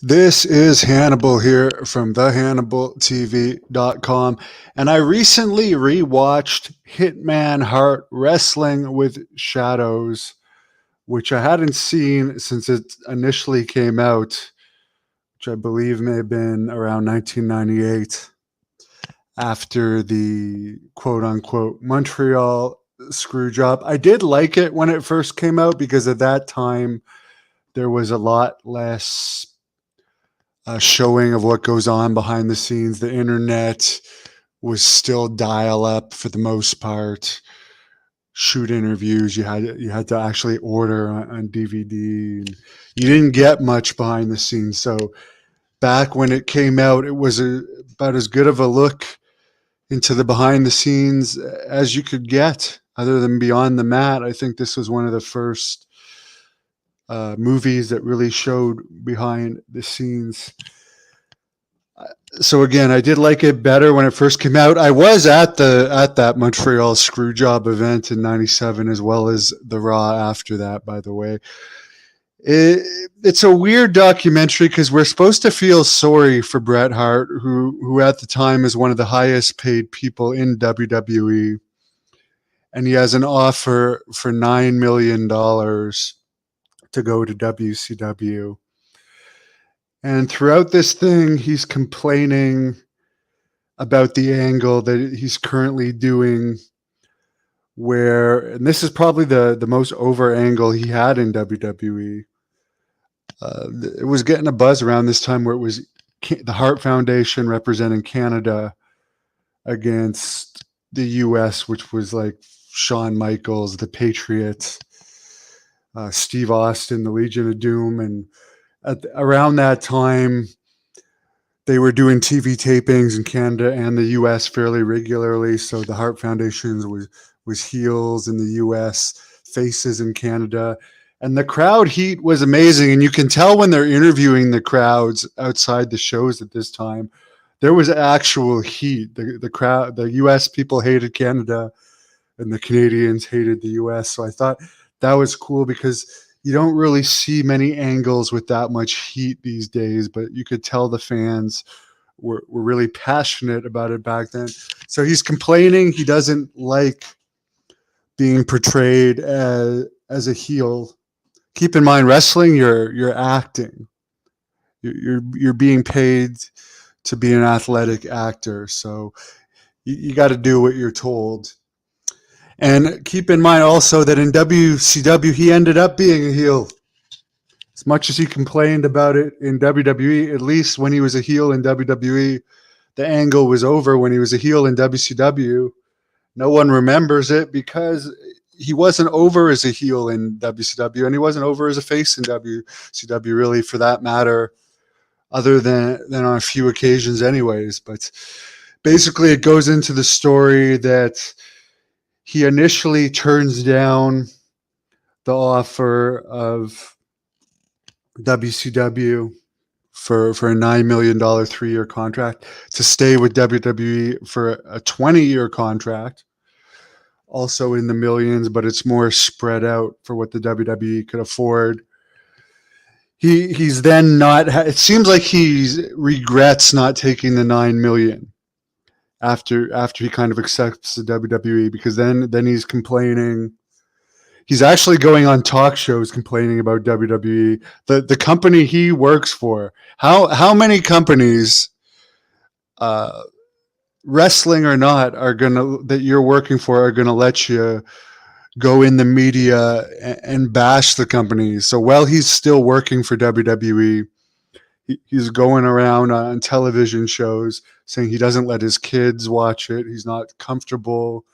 This is Hannibal here from thehannibaltv.com, and I recently rewatched Hitman Hart Wrestling with Shadows, which I hadn't seen since it initially came out, which I believe may have been around 1998 after the quote unquote Montreal screw job. I did like it when it first came out because at that time there was a lot less showing of what goes on behind the scenes. The internet was still dial up for the most part. Shoot interviews you had to actually order on DVD. And you didn't get much behind the scenes. So back when it came out, it was about as good of a look into the behind the scenes as you could get, other than Beyond the Mat. I think this was one of the first movies that really showed behind the scenes. So again, I did like it better when it first came out. I was at that Montreal Screwjob event in '97, as well as the Raw after that. By the way, it's a weird documentary because we're supposed to feel sorry for Bret Hart, who at the time is one of the highest paid people in WWE, and he has an offer for $9 million to go to WCW. And throughout this thing, he's complaining about the angle that he's currently doing, and this is probably the most over angle he had in WWE. It was getting a buzz around this time where it was the Hart Foundation representing Canada against the US, which was like Shawn Michaels, the Patriots, Steve Austin, the Legion of Doom. And around that time, they were doing TV tapings in Canada and the US fairly regularly. So the Hart Foundation was heels in the US, faces in Canada. And the crowd heat was amazing. And you can tell when they're interviewing the crowds outside the shows at this time, there was actual heat. The crowd, the US people hated Canada and the Canadians hated the US. So I thought that was cool because you don't really see many angles with that much heat these days, but you could tell the fans were really passionate about it back then. So he's complaining he doesn't like being portrayed as a heel. Keep in mind, wrestling, you're acting. You're being paid to be an athletic actor, so you got to do what you're told. And keep in mind also that in WCW, he ended up being a heel. As much as he complained about it in WWE, at least when he was a heel in WWE, the angle was over. When he was a heel in WCW, no one remembers it because he wasn't over as a heel in WCW, and he wasn't over as a face in WCW, really, for that matter, other than on a few occasions anyways. But basically, it goes into the story that he initially turns down the offer of WCW for a $9 million 3-year contract to stay with WWE for a 20-year contract, also in the millions, but it's more spread out for what the WWE could afford. He's then not. It seems like he regrets not taking the $9 million after he kind of accepts the WWE, because then he's complaining. He's actually going on talk shows complaining about WWE, the company he works for. How many companies, wrestling or not, that you're working for are gonna let you go in the media and bash the companies? So while he's still working for WWE, he's going around on television shows saying he doesn't let his kids watch it. He's not comfortable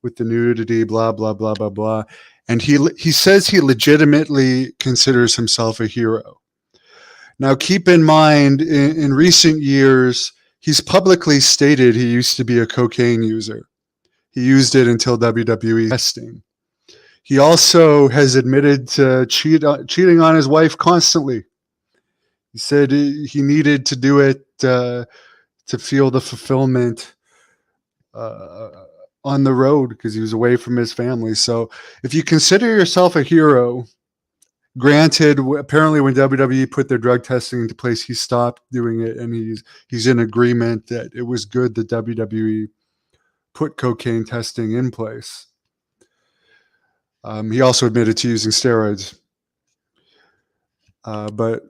with the nudity, blah, blah, blah, blah, blah. And he says he legitimately considers himself a hero. Now, keep in mind, in recent years, he's publicly stated he used to be a cocaine user. He used it until WWE testing. He also has admitted to cheating on his wife constantly. He said he needed to do it to feel the fulfillment on the road because he was away from his family. So if you consider yourself a hero, Granted, apparently when WWE put their drug testing into place, he stopped doing it, and he's in agreement that it was good that WWE put cocaine testing in place. He also admitted to using steroids, but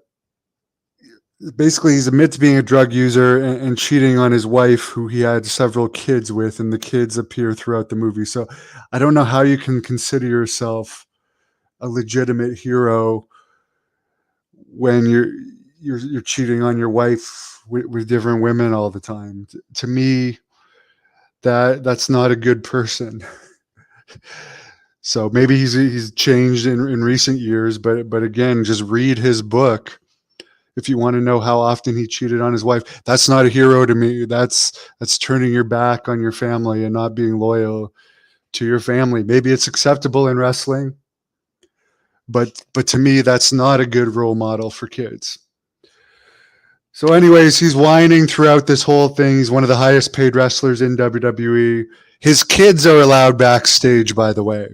basically he's admitted to being a drug user and cheating on his wife, who he had several kids with, and the kids appear throughout the movie. So I don't know how you can consider yourself a legitimate hero when you're cheating on your wife with different women all the time. To me, that's not a good person. So maybe he's changed in recent years, but again, just read his book if you want to know how often he cheated on his wife. That's not a hero to me. That's turning your back on your family and not being loyal to your family. Maybe it's acceptable in wrestling, but to me, that's not a good role model for kids. So anyways, he's whining throughout this whole thing. He's one of the highest paid wrestlers in WWE. His kids are allowed backstage, by the way.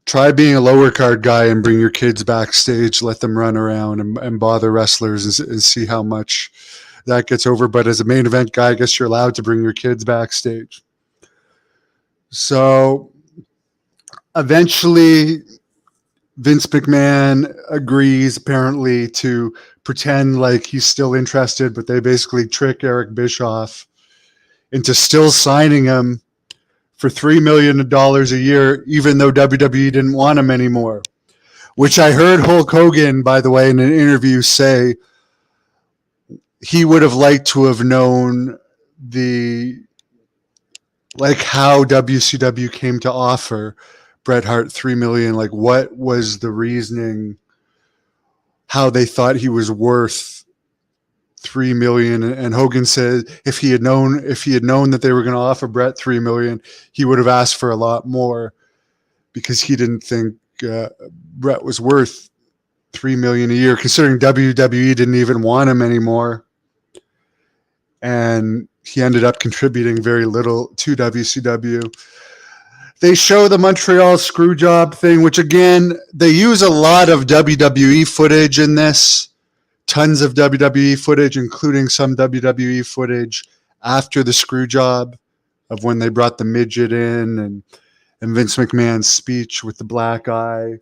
Try being a lower card guy and bring your kids backstage, let them run around and bother wrestlers and see how much that gets over. But as a main event guy, I guess you're allowed to bring your kids backstage. So eventually Vince McMahon agrees apparently to pretend like he's still interested, but they basically trick Eric Bischoff into still signing him for $3 million a year, even though WWE didn't want him anymore. Which I heard Hulk Hogan, by the way, in an interview say he would have liked to have known how WCW came to offer Bret Hart $3 million. Like, what was the reasoning? How they thought he was worth $3 million, and Hogan said if he had known that they were going to offer Bret $3 million, he would have asked for a lot more, because he didn't think Bret was worth $3 million a year, considering WWE didn't even want him anymore, and he ended up contributing very little to WCW. They show the Montreal Screwjob thing, which again, they use a lot of WWE footage in this. Tons of WWE footage, including some WWE footage after the Screwjob of when they brought the midget in, and Vince McMahon's speech with the black eye.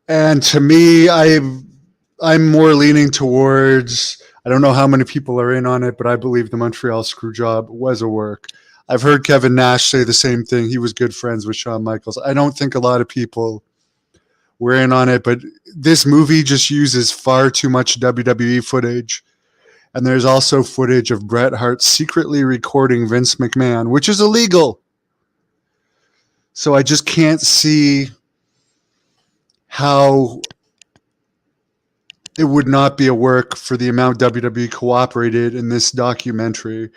And to me, I'm more leaning towards, I don't know how many people are in on it, but I believe the Montreal Screwjob was a work. I've heard Kevin Nash say the same thing. He was good friends with Shawn Michaels. I don't think a lot of people were in on it, but this movie just uses far too much WWE footage. And there's also footage of Bret Hart secretly recording Vince McMahon, which is illegal. So I just can't see how it would not be a work for the amount WWE cooperated in this documentary.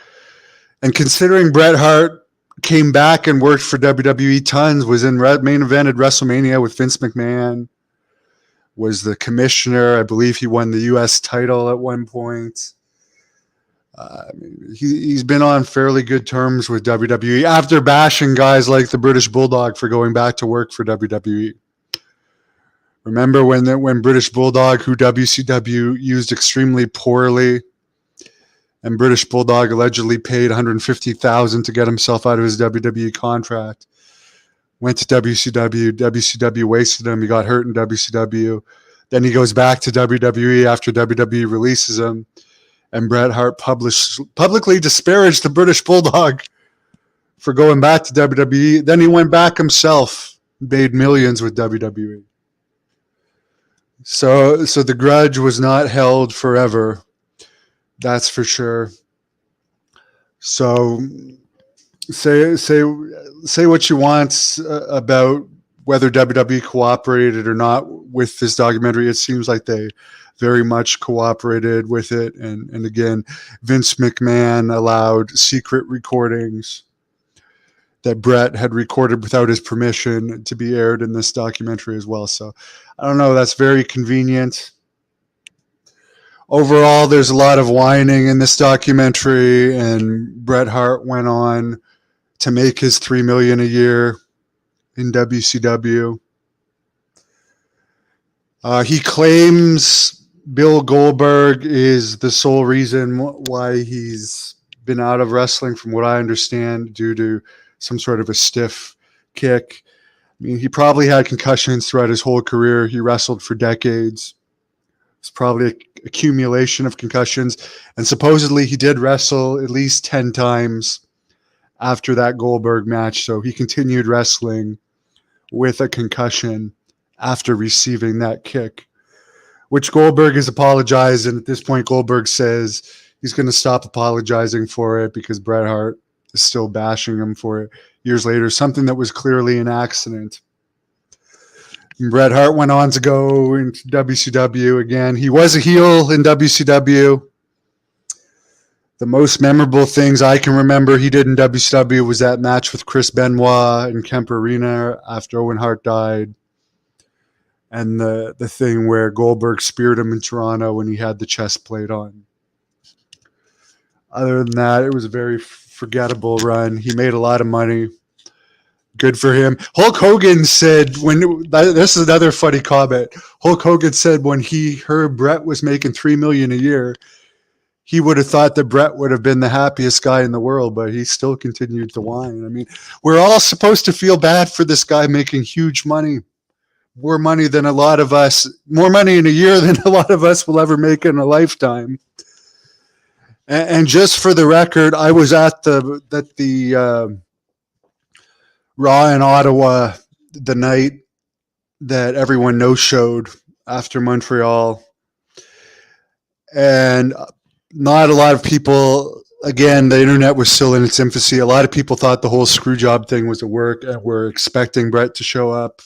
And considering Bret Hart came back and worked for WWE tons, was in main event at WrestleMania with Vince McMahon, was the commissioner. I believe he won the U.S. title at one point. He's been on fairly good terms with WWE after bashing guys like the British Bulldog for going back to work for WWE. Remember when British Bulldog, who WCW used extremely poorly, and British Bulldog allegedly paid $150,000 to get himself out of his WWE contract, went to WCW. WCW wasted him. He got hurt in WCW. Then he goes back to WWE after WWE releases him. And Bret Hart publicly disparaged the British Bulldog for going back to WWE. Then he went back himself, made millions with WWE. So the grudge was not held forever. That's for sure. So say what you want about whether WWE cooperated or not with this documentary. It seems like they very much cooperated with it. And again, Vince McMahon allowed secret recordings that Bret had recorded without his permission to be aired in this documentary as well. So I don't know, that's very convenient. Overall, there's a lot of whining in this documentary, and Bret Hart went on to make his $3 million a year in WCW. He claims Bill Goldberg is the sole reason why he's been out of wrestling, from what I understand, due to some sort of a stiff kick. I mean, he probably had concussions throughout his whole career. He wrestled for decades. It's probably an accumulation of concussions. And supposedly he did wrestle at least 10 times after that Goldberg match. So he continued wrestling with a concussion after receiving that kick, which Goldberg has apologized. And at this point, Goldberg says he's going to stop apologizing for it because Bret Hart is still bashing him for it years later, something that was clearly an accident. And Bret Hart went on to go into WCW again. He was a heel in WCW. The most memorable things I can remember he did in WCW was that match with Chris Benoit in Kemp Arena after Owen Hart died. And the thing where Goldberg speared him in Toronto when he had the chest plate on. Other than that, it was a very forgettable run. He made a lot of money. Good for him. Hulk Hogan said, this is another funny comment. Hulk Hogan said when he heard Bret was making $3 million a year, he would have thought that Bret would have been the happiest guy in the world, but he still continued to whine. I mean, we're all supposed to feel bad for this guy making huge money. More money than a lot of us, more money in a year than a lot of us will ever make in a lifetime. And just for the record, I was at the Raw in Ottawa the night that everyone no-showed after Montreal. And not a lot of people, again, the internet was still in its infancy. A lot of people thought the whole screw job thing was a work and were expecting Bret to show up.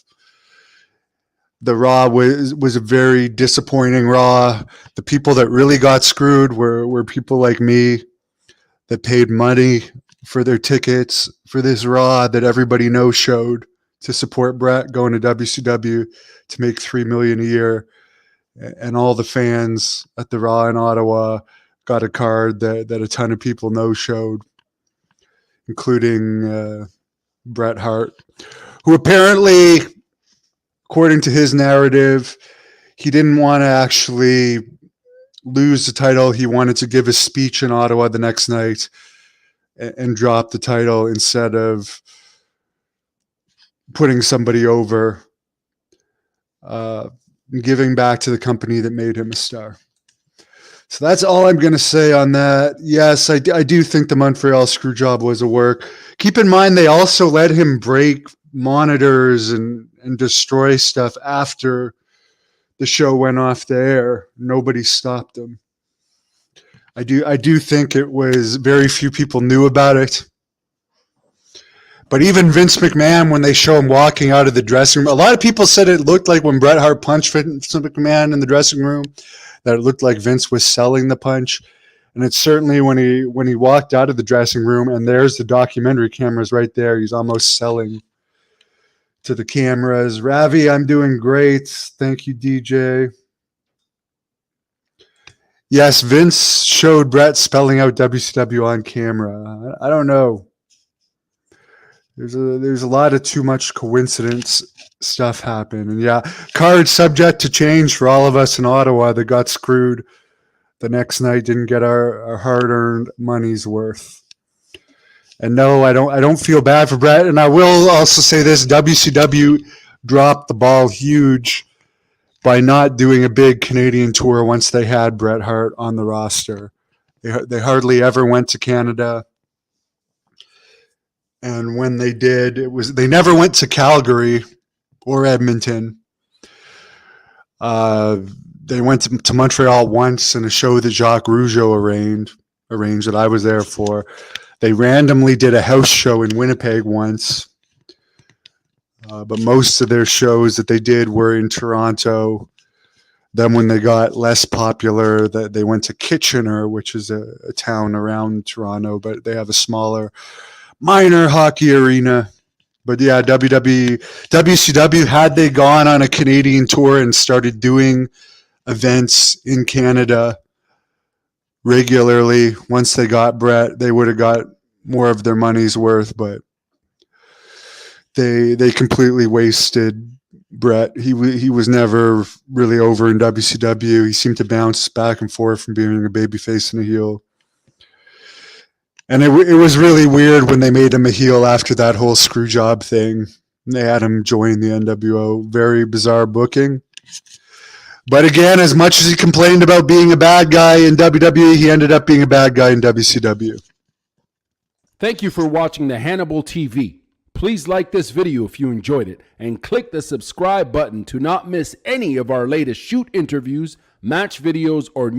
The Raw was a very disappointing Raw. The people that really got screwed were people like me that paid money for their tickets for this Raw that everybody knows showed to support Bret going to WCW to make $3 million a year. And all the fans at the Raw in Ottawa got a card that a ton of people know showed, including Bret Hart, who apparently, according to his narrative, he didn't want to actually lose the title. He wanted to give a speech in Ottawa the next night and drop the title instead of putting somebody over, giving back to the company that made him a star. So that's all I'm going to say on that. Yes, I do think the Montreal screw job was a work. Keep in mind, they also let him break monitors and destroy stuff after the show went off the air. Nobody stopped him. I do think it was very few people knew about it. But even Vince McMahon, when they show him walking out of the dressing room, a lot of people said it looked like when Bret Hart punched Vince McMahon in the dressing room, that it looked like Vince was selling the punch. And it's certainly when he walked out of the dressing room, and there's the documentary cameras right there, he's almost selling to the cameras. Ravi, I'm doing great. Thank you, DJ. Yes, Vince showed Bret spelling out WCW on camera. I don't know. There's a lot of too much coincidence stuff happen. And yeah, card subject to change for all of us in Ottawa that got screwed the next night, didn't get our hard-earned money's worth. And no, I don't feel bad for Bret. And I will also say this, WCW dropped the ball huge by not doing a big Canadian tour once they had Bret Hart on the roster. They hardly ever went to Canada. And when they did, they never went to Calgary or Edmonton. They went to Montreal once in a show that Jacques Rougeau arranged that I was there for. They randomly did a house show in Winnipeg once. But most of their shows that they did were in Toronto. Then when they got less popular, they went to Kitchener, which is a town around Toronto, but they have a smaller minor hockey arena. But yeah, WCW, had they gone on a Canadian tour and started doing events in Canada regularly, once they got Bret, they would have got more of their money's worth. But they completely wasted Brett. He was never really over in WCW. He seemed to bounce back and forth from being a babyface and a heel. And it was really weird when they made him a heel after that whole screw job thing. They had him join the NWO. Very bizarre booking. But again, as much as he complained about being a bad guy in WWE, he ended up being a bad guy in WCW. Thank you for watching the Hannibal TV. Please like this video if you enjoyed it, and click the subscribe button to not miss any of our latest shoot interviews, match videos, or news.